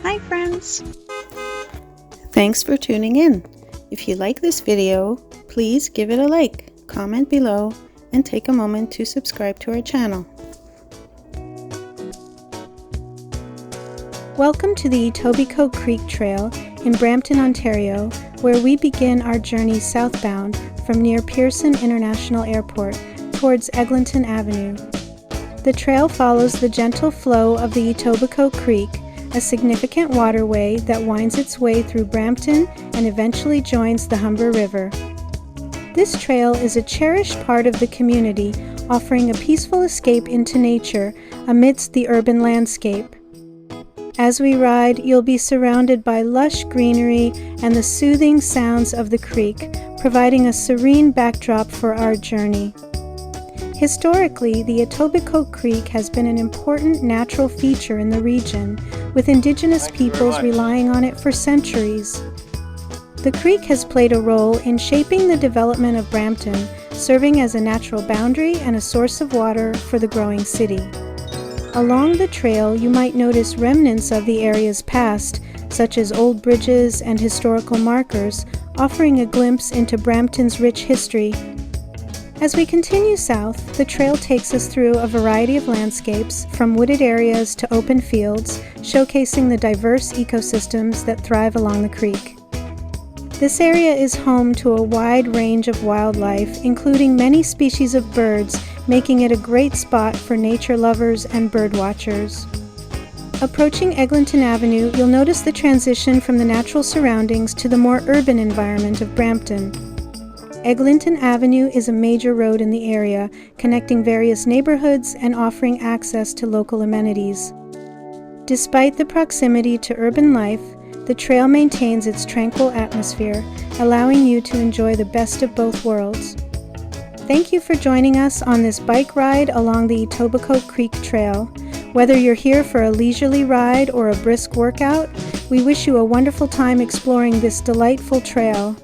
Hi friends! Thanks for tuning in. If you like this video, please give it a like, comment below, and take a moment to subscribe to our channel. Welcome to the Etobicoke Creek Trail in Brampton, Ontario, where we begin our journey southbound from near Pearson International Airport towards Eglinton Avenue. The trail follows the gentle flow of the Etobicoke Creek, a significant waterway that winds its way through Brampton and eventually joins the Humber River. This trail is a cherished part of the community, offering a peaceful escape into nature amidst the urban landscape. As we ride, you'll be surrounded by lush greenery and the soothing sounds of the creek, providing a serene backdrop for our journey. Historically, the Etobicoke Creek has been an important natural feature in the region, with Indigenous peoples relying on it for centuries. The creek has played a role in shaping the development of Brampton, serving as a natural boundary and a source of water for the growing city. Along the trail, you might notice remnants of the area's past, such as old bridges and historical markers, offering a glimpse into Brampton's rich history. As we continue south, the trail takes us through a variety of landscapes, from wooded areas to open fields, showcasing the diverse ecosystems that thrive along the creek. This area is home to a wide range of wildlife, including many species of birds, making it a great spot for nature lovers and bird watchers. Approaching Eglinton Avenue, you'll notice the transition from the natural surroundings to the more urban environment of Brampton. Eglinton Avenue is a major road in the area, connecting various neighborhoods and offering access to local amenities. Despite the proximity to urban life, the trail maintains its tranquil atmosphere, allowing you to enjoy the best of both worlds. Thank you for joining us on this bike ride along the Etobicoke Creek Trail. Whether you're here for a leisurely ride or a brisk workout, we wish you a wonderful time exploring this delightful trail.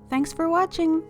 Thanks for watching!